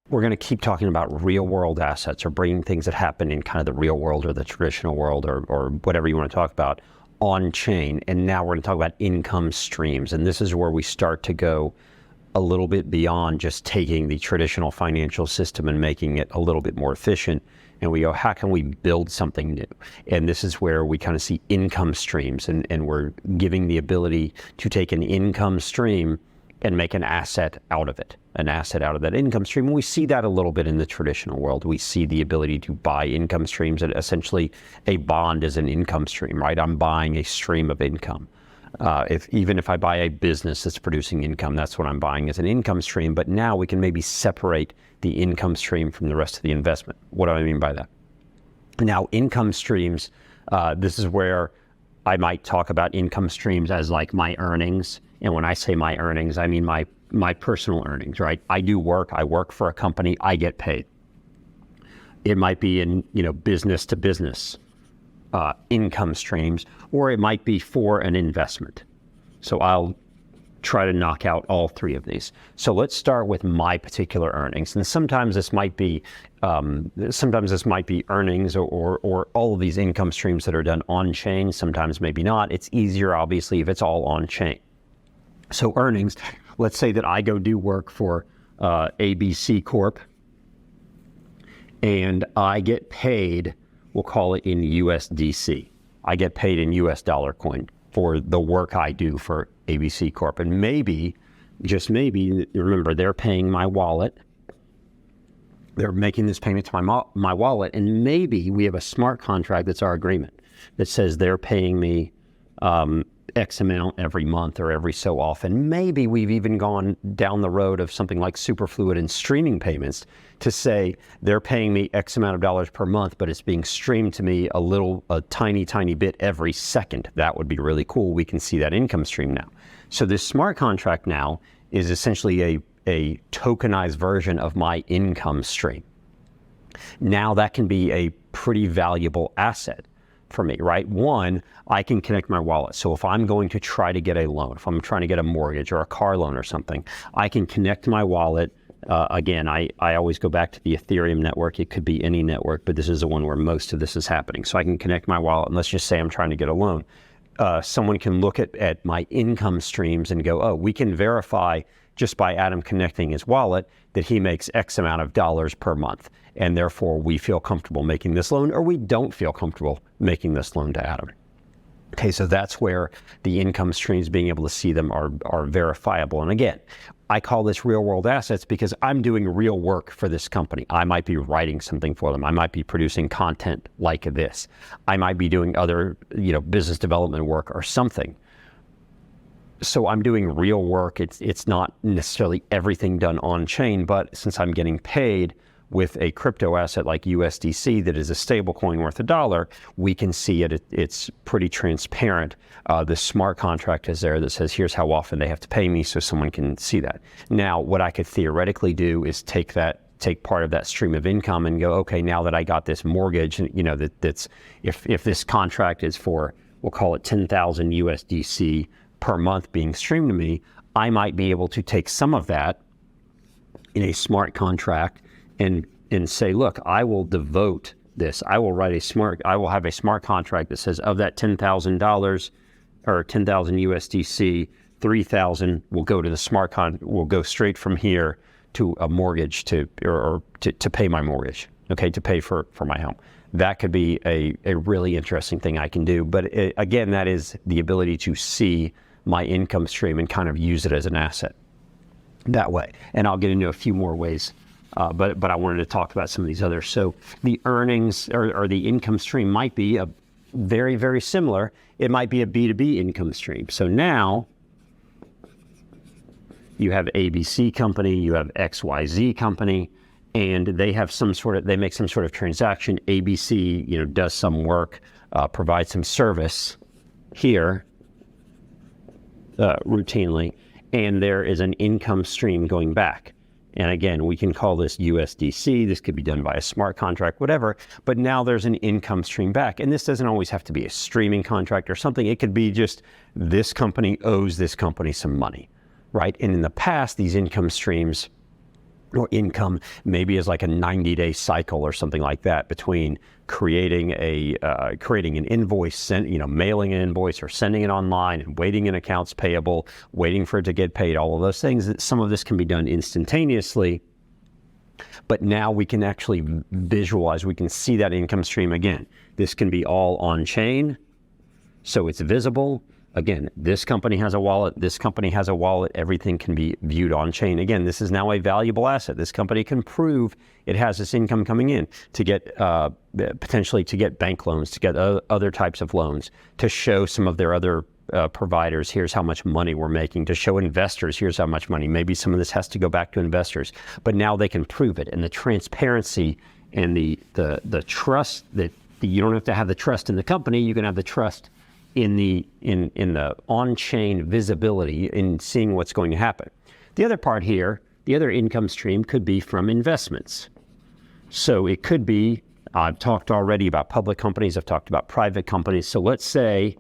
we're going to keep talking about real world assets, or bringing things that happen in kind of the real world or the traditional world, or whatever you want to talk about, on chain. And now we're going to talk about income streams. And this is where we start to go a little bit beyond just taking the traditional financial system and making it a little bit more efficient. And we go, how can we build something new? And this is where we kind of see income streams, and we're giving the ability to take an income stream and make an asset out of it, an asset out of that income stream. And we see that a little bit in the traditional world. We see the ability to buy income streams, and essentially a bond is an income stream, right? I'm buying a stream of income. Even if I buy a business that's producing income, that's what I'm buying as an income stream. But now we can maybe separate the income stream from the rest of the investment. What do I mean by that? Now, income streams, this is where I might talk about income streams as like my earnings. And when I say my earnings, I mean my personal earnings, right? I do work, I work for a company, I get paid. It might be in, business to business income streams, or it might be for an investment. So I'll try to knock out all three of these. So let's start with my particular earnings. And sometimes this might be earnings or all of these income streams that are done on chain. Sometimes maybe not. It's easier, obviously, if it's all on chain. So earnings, let's say that I go do work for ABC Corp, and I get paid, we'll call it in USDC. I get paid in US dollar coin for the work I do for ABC Corp. And maybe, just maybe, remember, they're paying my wallet. They're making this payment to my wallet, and maybe we have a smart contract that's our agreement that says they're paying me X amount every month or every so often. Maybe we've even gone down the road of something like Superfluid and streaming payments to say they're paying me X amount of dollars per month, but it's being streamed to me a tiny bit every second. That would be really cool. We can see that income stream now. So this smart contract now is essentially a tokenized version of my income stream. Now that can be a pretty valuable asset for me, right? One, I can connect my wallet. So if I'm going to try to get a loan, if I'm trying to get a mortgage or a car loan or something, I can connect my wallet. Again, I always go back to the Ethereum network. It could be any network, but this is the one where most of this is happening. So I can connect my wallet, and let's just say I'm trying to get a loan. Someone can look at my income streams and go, oh, we can verify just by Adam connecting his wallet that he makes X amount of dollars per month. And therefore we feel comfortable making this loan, or we don't feel comfortable making this loan to Adam. Okay, so that's where the income streams, being able to see them, are verifiable. And again, I call this real world assets because I'm doing real work for this company. I might be writing something for them. I might be producing content like this. I might be doing other, business development work or something. So I'm doing real work. It's not necessarily everything done on chain, but since I'm getting paid with a crypto asset like USDC that is a stable coin worth $1, we can see it. It's pretty transparent. The smart contract is there that says, here's how often they have to pay me, so someone can see that. Now, what I could theoretically do is take part of that stream of income and go, okay, now that I got this mortgage, that's if this contract is for, we'll call it 10,000 USDC per month being streamed to me, I might be able to take some of that in a smart contract and say, look, I will devote this. I will have a smart contract that says of that $10,000 or 10,000 USDC, 3,000 will go to the will go straight from here to a mortgage to pay my mortgage, okay, to pay for my home. That could be a really interesting thing I can do. But again, that is the ability to see my income stream and kind of use it as an asset that way. And I'll get into a few more ways. But I wanted to talk about some of these others. So the earnings or the income stream might be a very, very similar. It might be a B2B income stream. So now you have ABC company, you have XYZ company, and they have they make some sort of transaction. ABC, does some work, provides some service here routinely, and there is an income stream going back. And again, we can call this USDC. This could be done by a smart contract, whatever. But now there's an income stream back. And this doesn't always have to be a streaming contract or something. It could be just this company owes this company some money, right? And in the past, these income streams or income maybe is like a 90-day cycle or something like that between creating an invoice, mailing an invoice or sending it online and waiting in accounts payable, waiting for it to get paid, all of those things. Some of this can be done instantaneously, but now we can actually visualize, we can see that income stream again. This can be all on chain, so it's visible. Again, this company has a wallet, this company has a wallet, everything can be viewed on chain. Again, this is now a valuable asset. This company can prove it has this income coming in to get, potentially to get bank loans, to get other types of loans, to show some of their other providers, here's how much money we're making, to show investors, here's how much money. Maybe some of this has to go back to investors, but now they can prove it. And the transparency and the trust that you don't have to have the trust in the company, you can have the trust in the on-chain visibility in seeing what's going to happen. The other part here, the other income stream could be from investments. So it could be, I've talked already about public companies, I've talked about private companies. So let's say,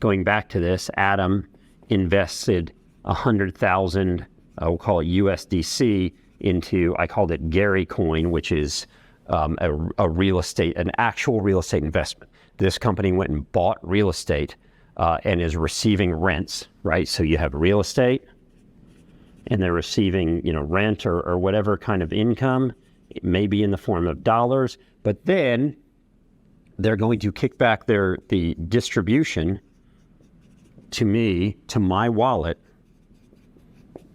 going back to this, Adam invested 100,000, we'll call it USDC, into, I called it Gary Coin, which is a real estate, an actual real estate investment. This company went and bought real estate and is receiving rents, right? So you have real estate and they're receiving, rent or whatever kind of income. It may be in the form of dollars, but then they're going to kick back the distribution to me, to my wallet,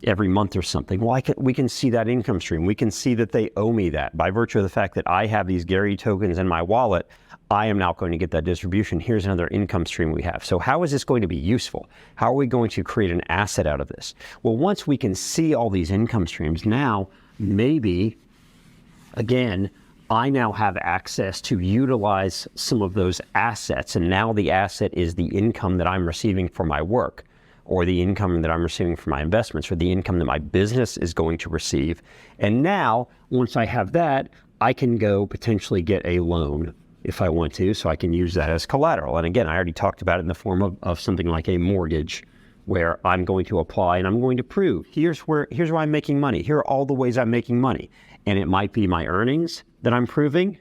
every month or something. Well, we can see that income stream. We can see that they owe me that. By virtue of the fact that I have these Gary tokens in my wallet, I am now going to get that distribution. Here's another income stream we have. So how is this going to be useful? How are we going to create an asset out of this? Well, once we can see all these income streams, now maybe, again, I now have access to utilize some of those assets. And now the asset is the income that I'm receiving for my work, or the income that I'm receiving from my investments, or the income that my business is going to receive. And now, once I have that, I can go potentially get a loan if I want to, so I can use that as collateral. And again, I already talked about it in the form of something like a mortgage, where I'm going to apply and I'm going to prove, here's where I'm making money. Here are all the ways I'm making money. And it might be my earnings that I'm proving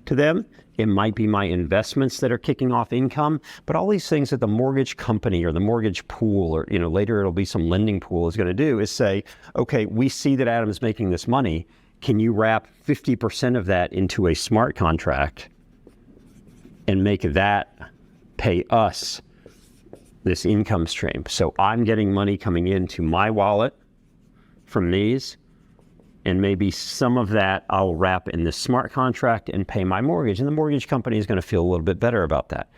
to them. It might be my investments that are kicking off income, but all these things that the mortgage company or the mortgage pool, or later it'll be some lending pool, is going to do is say, okay, we see that Adam's making this money. Can you wrap 50% of that into a smart contract and make that pay us this income stream? So I'm getting money coming into my wallet from these, and maybe some of that I'll wrap in this smart contract and pay my mortgage. And the mortgage company is going to feel a little bit better about that.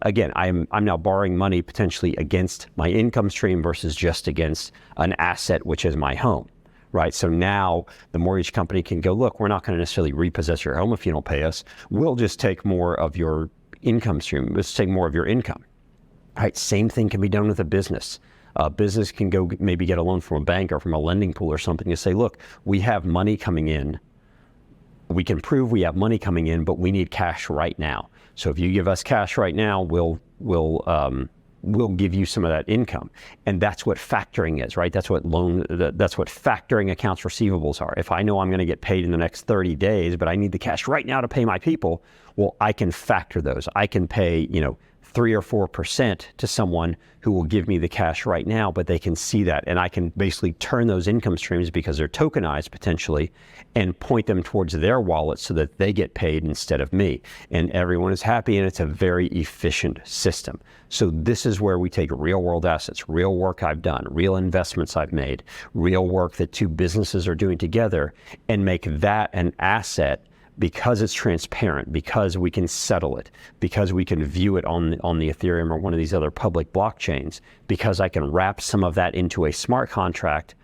Again, I'm now borrowing money potentially against my income stream versus just against an asset, which is my home, right? So now the mortgage company can go, look, we're not going to necessarily repossess your home if you don't pay us. We'll just take more of your income stream. Let's take more of your income. Right? Same thing can be done with a business. A business can go maybe get a loan from a bank or from a lending pool or something to say, look, we have money coming in. We can prove we have money coming in, but we need cash right now. So if you give us cash right now, we'll give you some of that income. And that's what factoring is, right? That's what factoring accounts receivables are. If I know I'm going to get paid in the next 30 days, but I need the cash right now to pay my people, well, I can factor those. I can pay, 3 or 4% to someone who will give me the cash right now, but they can see that. And I can basically turn those income streams, because they're tokenized potentially, and point them towards their wallet so that they get paid instead of me. And everyone is happy, and it's a very efficient system. So this is where we take real world assets, real work I've done, real investments I've made, real work that two businesses are doing together, and make that an asset, because it's transparent, because we can settle it, because we can view it on the Ethereum or one of these other public blockchains, because I can wrap some of that into a smart contract.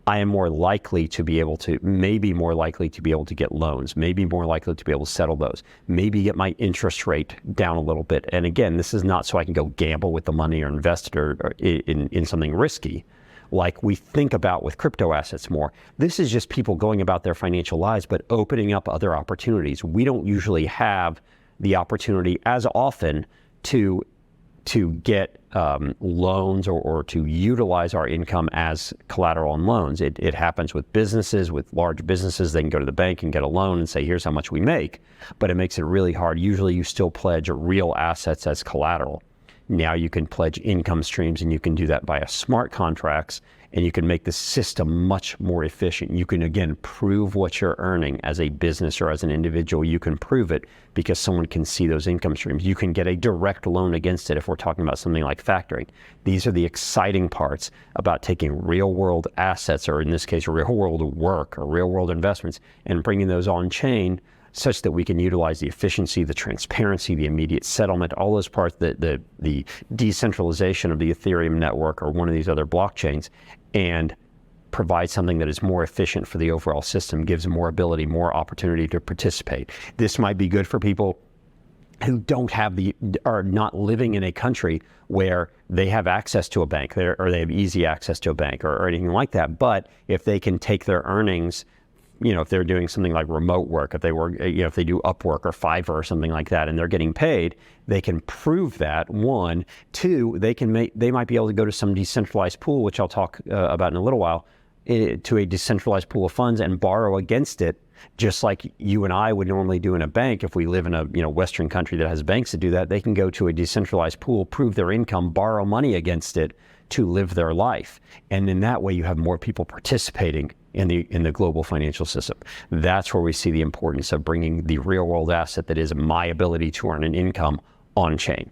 I am more likely to be able to, maybe more likely to be able to get loans, maybe more likely to be able to settle those, maybe get my interest rate down a little bit. And again, this is not so I can go gamble with the money or invest it or in something risky, like we think about with crypto assets more. This is just people going about their financial lives, but opening up other opportunities. We don't usually have the opportunity as often to to get loans or to utilize our income as collateral on loans. It happens with businesses, with large businesses. They can go to the bank and get a loan and say, here's how much we make, but it makes it really hard. Usually you still pledge real assets as collateral. Now you can pledge income streams, and you can do that via smart contracts, and you can make the system much more efficient. You can, again, prove what you're earning as a business or as an individual. You can prove it because someone can see those income streams. You can get a direct loan against it if we're talking about something like factoring. These are the exciting parts about taking real world assets, or in this case, real world work or real world investments, and bringing those on chain such that we can utilize the efficiency, the transparency, the immediate settlement, all those parts, the decentralization of the Ethereum network or one of these other blockchains, and provide something that is more efficient for the overall system, gives more ability, more opportunity to participate. This might be good for people who are not living in a country where they have access to a bank, or they have easy access to a bank or anything like that. But if they can take their earnings, if they're doing something like remote work, if they work, if they do Upwork or Fiverr or something like that, and they're getting paid, they can prove that. One, two, they might be able to go to some decentralized pool, which I'll talk about in a little while, to a decentralized pool of funds and borrow against it, just like you and I would normally do in a bank. If we live in a Western country that has banks that do that, they can go to a decentralized pool, prove their income, borrow money against it to live their life. And in that way, you have more people participating in the global financial system. That's where we see the importance of bringing the real world asset that is my ability to earn an income on chain.